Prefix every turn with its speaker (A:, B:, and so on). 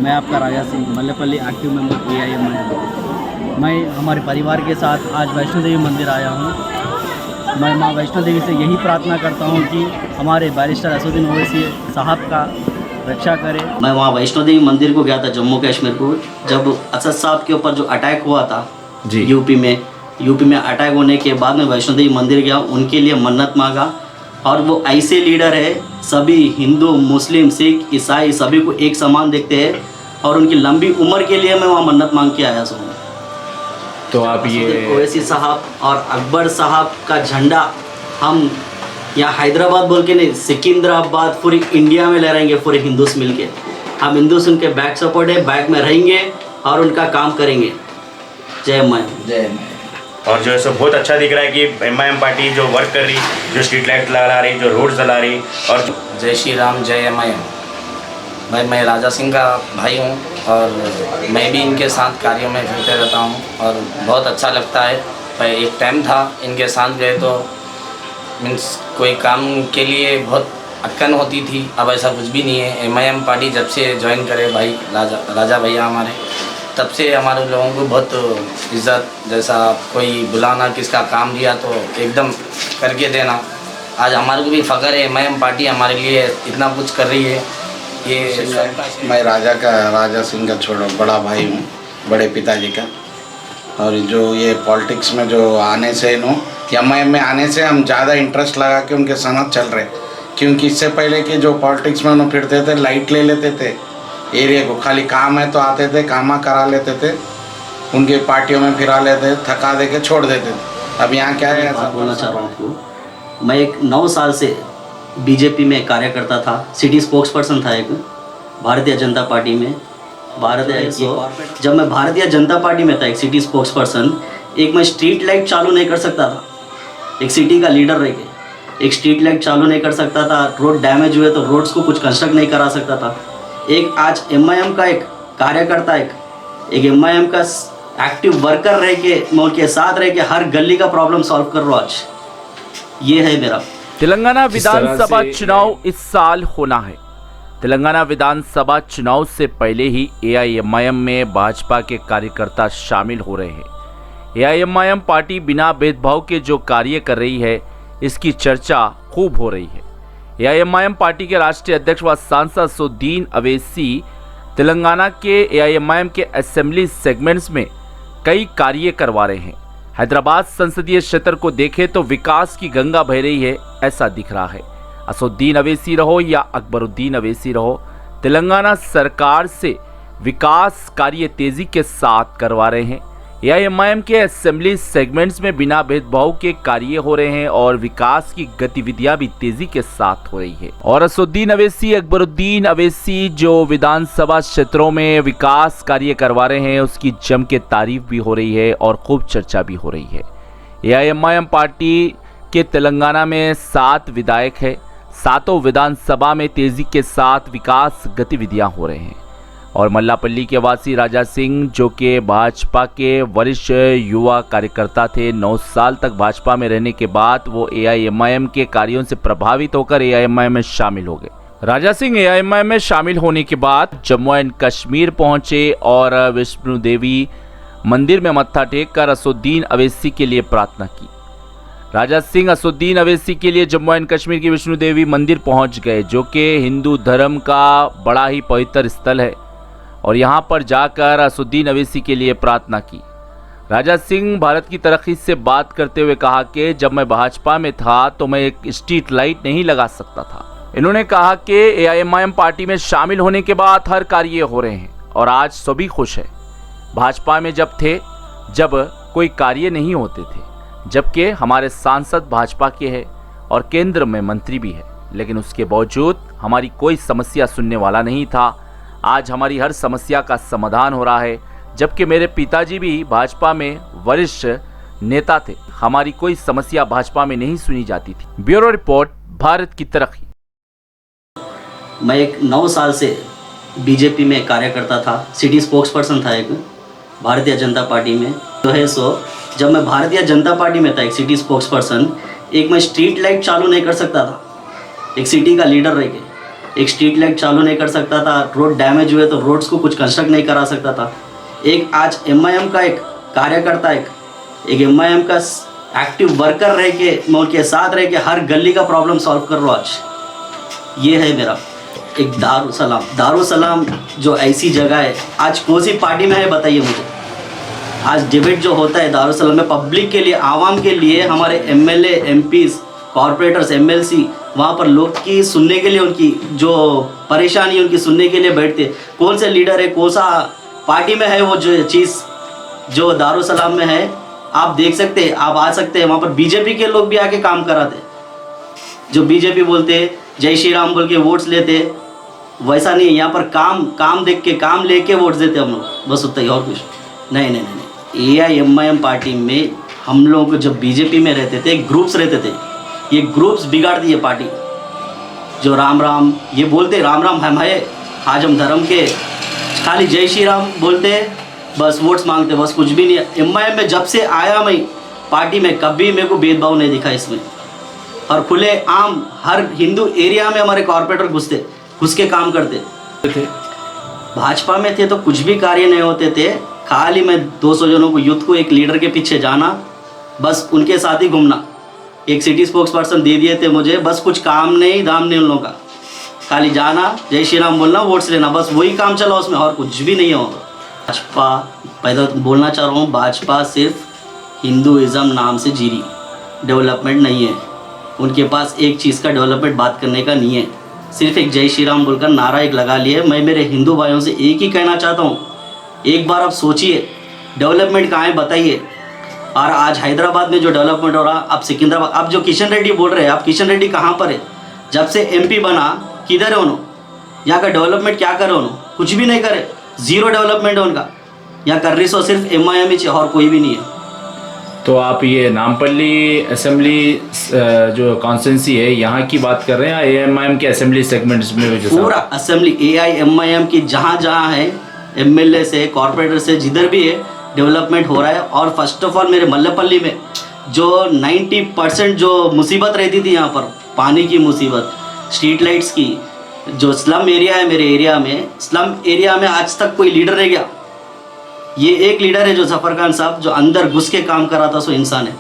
A: मैं आपका Raja Singh Mallepally active member AIMIM। मैं हमारे परिवार के साथ आज वैष्णो देवी मंदिर आया हूँ। मैं माँ वैष्णो देवी से यही प्रार्थना करता हूँ कि हमारे बैरिस्टर असदुद्दीन ओवैसी साहब का रक्षा करें।
B: मैं वहाँ वैष्णो देवी मंदिर को गया था जम्मू कश्मीर को, जब असद साहब के ऊपर जो अटैक हुआ था
C: जी
B: यूपी में अटैक होने के बाद मैं वैष्णो देवी मंदिर गया, उनके लिए मन्नत मांगा। और वो ऐसे लीडर है, सभी हिंदू मुस्लिम सिख ईसाई सभी को एक समान देखते हैं, और उनकी लंबी उम्र के लिए मैं वहाँ मन्नत मांग के आया हूँ।
C: तो आप ये
B: ओवैसी साहब और अकबर साहब का झंडा हम यहाँ हैदराबाद बोल के नहीं, सिकंदराबाद पूरी इंडिया में लहराएंगे, पूरे हिंदूस मिल के। हम हिंदूस उनके बैक सपोर्ट है, बैक में रहेंगे और उनका काम करेंगे। जय माया जय माया।
D: और जो है सो बहुत अच्छा दिख रहा है कि MIM पार्टी जो वर्क कर रही, जो स्ट्रीट लाइट लगा रही, जो रोड जला रही। और
E: जय श्री राम, जय MIM। भाई मैं राजा सिंह का भाई हूँ और मैं भी इनके साथ कार्यों में जुड़ते रहता हूँ और बहुत अच्छा लगता है। भाई एक टाइम था इनके साथ गए तो मीन्स कोई काम के लिए बहुत अटकन होती थी, अब ऐसा कुछ भी नहीं है। MIM पार्टी जब से ज्वाइन करे भाई राजा भैया हमारे, तब से हमारे लोगों को बहुत इज़्ज़त, जैसा कोई बुलाना, किसका काम दिया तो एकदम करके देना। आज हमारे को भी फ़ख्र है, MIM पार्टी हमारे लिए इतना कुछ कर रही है। ये
F: मैं राजा सिंह का छोटा बड़ा भाई हूँ, बड़े पिताजी का। और जो ये पॉलिटिक्स में जो आने से MIM में आने से हम ज़्यादा इंटरेस्ट लगा के उनके साथ चल रहे, क्योंकि इससे पहले कि जो पॉलिटिक्स में उन्हें फिरते थे, लाइट ले लेते थे एरिया को, खाली काम है तो आते थे, कामा करा लेते थे, उनके पार्टियों में फिरा लेते, थका दे के छोड़ देते थे। अब यहाँ क्या है,
B: बोलना चाह रहा हूँ आपको, मैं एक 9 साल से बीजेपी में कार्य करता था, सिटी स्पोक्स पर्सन था एक भारतीय जनता पार्टी में। जब मैं भारतीय जनता पार्टी में था एक सिटी स्पोक्स पर्सन, एक मैं स्ट्रीट लाइट चालू नहीं कर सकता था, एक सिटी का लीडर रह के एक स्ट्रीट लाइट चालू नहीं कर सकता था, रोड डैमेज हुए तो रोड्स को कुछ कंस्ट्रक्ट नहीं करा सकता था। एक आज MIM का एक कार्यकर्ता, एक MIM का एक्टिव वर्कर रह के मैं उनके साथ रह के हर गली का प्रॉब्लम सॉल्व कर रहा हूँ। आज ये है मेरा।
G: तेलंगाना विधानसभा चुनाव इस साल होना है। तेलंगाना विधानसभा चुनाव से पहले ही AIMIM में भाजपा के कार्यकर्ता शामिल हो रहे हैं। AIMIM पार्टी बिना भेदभाव के जो कार्य कर रही है, इसकी चर्चा खूब हो रही है। AIMIM पार्टी के राष्ट्रीय अध्यक्ष व सांसद असदुद्दीन ओवैसी तेलंगाना के AIMIM के असेंबली सेगमेंट्स में कई कार्य करवा रहे हैं। हैदराबाद संसदीय क्षेत्र को देखें तो विकास की गंगा बह रही है, ऐसा दिख रहा है। असदुद्दीन ओवैसी रहो या अकबरुद्दीन ओवैसी रहो, तेलंगाना सरकार से विकास कार्य तेजी के साथ करवा रहे हैं। AIMIM के असेंबली सेगमेंट्स में बिना भेदभाव के कार्य हो रहे हैं और विकास की गतिविधियां भी तेजी के साथ हो रही है। और असदुद्दीन ओवैसी अकबरुद्दीन ओवैसी जो विधानसभा क्षेत्रों में विकास कार्य करवा रहे हैं, उसकी जम के तारीफ भी हो रही है और खूब चर्चा भी हो रही है। AIMIM पार्टी के तेलंगाना में 7 विधायक है, 7 विधानसभा में तेजी के साथ विकास गतिविधियां हो रहे हैं। और मल्लापल्ली के वासी राजा सिंह, जो कि भाजपा के वरिष्ठ युवा कार्यकर्ता थे, 9 साल तक भाजपा में रहने के बाद वो AIMIM के कार्यों से प्रभावित होकर AIMIM में शामिल हो गए। राजा सिंह AIMIM में शामिल होने के बाद जम्मू एंड कश्मीर पहुंचे और वैष्णो देवी मंदिर में मत्था टेक कर असदुद्दीन ओवैसी के लिए प्रार्थना की। राजा सिंह असदुद्दीन ओवैसी के लिए जम्मू एंड कश्मीर की वैष्णो देवी मंदिर पहुंच गए, जो कि हिंदू धर्म का बड़ा ही पवित्र स्थल है, और यहाँ पर जाकर असदुद्दीन ओवैसी के लिए प्रार्थना की। राजा सिंह भारत की तरक्की से बात करते हुए कहा कि जब मैं भाजपा में था तो मैं एक स्ट्रीट लाइट नहीं लगा सकता था। इन्होंने कहा कि AIMIM पार्टी में शामिल होने के बाद हर कार्य हो रहे हैं और आज सभी खुश है। भाजपा में जब थे, जब कोई कार्य नहीं होते थे, जबकि हमारे सांसद भाजपा के हैं और केंद्र में मंत्री भी है, लेकिन उसके बावजूद हमारी कोई समस्या सुनने वाला नहीं था। आज हमारी हर समस्या का समाधान हो रहा है, जबकि मेरे पिताजी भी भाजपा में वरिष्ठ नेता थे, हमारी कोई समस्या भाजपा में नहीं सुनी जाती थी। ब्यूरो रिपोर्ट, भारत की तरक्की।
B: मैं एक 9 साल से बीजेपी में कार्य करता था, सिटी स्पोक्स पर्सन था एक भारतीय जनता पार्टी में। जो है सो जब मैं भारतीय जनता पार्टी में था एक सिटी स्पोक्स पर्सन, एक मैं स्ट्रीट लाइट चालू नहीं कर सकता था, एक सिटी का लीडर रह के एक स्ट्रीट लाइट चालू नहीं कर सकता था, रोड डैमेज हुए तो रोड्स को कुछ कंस्ट्रक्ट नहीं करा सकता था। एक आज MIM का एक कार्यकर्ता, एक MIM का एक्टिव वर्कर रह के मैं उनके साथ रह के हर गली का प्रॉब्लम सॉल्व कर रहा हूँ। आज ये है मेरा एक दारुसलाम जो ऐसी जगह है, आज कौन सी पार्टी में है बताइए मुझे। आज डिबेट जो होता है दारुसलाम में पब्लिक के लिए, आवाम के लिए, हमारे MLA MPs कॉरपोरेटर्स MLC वहाँ पर लोग की सुनने के लिए, उनकी जो परेशानी उनकी सुनने के लिए बैठते। कौन से लीडर है, कौन सा पार्टी में है वो जो चीज़ जो दारुसलाम में है, आप देख सकते हैं, आप आ सकते हैं वहाँ पर। बीजेपी के लोग भी आके काम कराते, जो बीजेपी बोलते जय श्री राम बोल के वोट्स लेते, वैसा नहीं है यहाँ पर। काम देख के, काम लेके वोट्स देते हम लोग, बस उतना ही, और कुछ नहीं। AIMIM पार्टी में हम लोग जब बीजेपी में रहते थे ग्रुप्स रहते थे, ये ग्रुप्स बिगाड़ दिए पार्टी। जो राम ये बोलते, राम हम है, आज हम धर्म के, खाली जय श्री राम बोलते, बस वोट्स मांगते, बस कुछ भी नहीं। MIM में जब से आया मैं पार्टी में, कभी मेरे को भेदभाव नहीं दिखा इसमें। और खुले आम हर हिंदू एरिया में हमारे कॉर्पोरेटर घुस के काम करते थे। भाजपा में थे तो कुछ भी कार्य नहीं होते थे, खाली मैं 200 जनों को, यूथ को, एक लीडर के पीछे जाना, बस उनके साथ ही घूमना। एक सिटी स्पोक्स पर्सन दे दिए थे मुझे, बस कुछ काम नहीं दाम नहीं उन लोगों का, खाली जाना, जय श्री राम बोलना, वोट्स लेना, बस वही काम चला उसमें, और कुछ भी नहीं हो। भाजपा, पहले तो बोलना चाह रहा हूँ, भाजपा सिर्फ हिंदुइज़्म नाम से जी रही, डेवलपमेंट नहीं है उनके पास। एक चीज़ का डेवलपमेंट बात करने का नहीं है, सिर्फ एक जय श्री राम बोलकर नारा एक लगा लिए। मैं मेरे हिंदू भाइयों से एक ही कहना चाहता हूँ, एक बार आप सोचिए डेवलपमेंट कहाँ है बताइए। और आज हैदराबाद में जो डेवलपमेंट हो रहा, अब सिकंदराबाद, अब जो किशन रेड्डी बोल रहे हैं, आप किशन रेड्डी कहाँ पर है? जब से MP बना किधर है उन्होंने? यहाँ का डेवलपमेंट क्या करे उन्होंने? कुछ भी नहीं करे, ज़ीरो डेवलपमेंट है उनका। यहाँ कर रही सो सिर्फ MIM ही, और कोई भी नहीं है।
C: तो आप ये नामपल्ली असेंबली जो कॉन्स्टिट्यूंसी है यहाँ की बात कर रहे हैं या AIMIM के असेंबली सेगमेंट्स में?
B: पूरा असेंबली AIMIM की जहाँ है, MLA से, कॉर्पोरेटर से, जिधर भी है डेवलपमेंट हो रहा है। और फर्स्ट ऑफ ऑल मेरे मल्लपल्ली में जो 90% जो मुसीबत रहती थी यहाँ पर, पानी की मुसीबत, स्ट्रीट लाइट्स की, जो स्लम एरिया है मेरे एरिया में, स्लम एरिया में आज तक कोई लीडर नहीं गया। ये एक लीडर है जो जफर खान साहब, जो अंदर घुस के काम कर रहा था, सो इंसान है।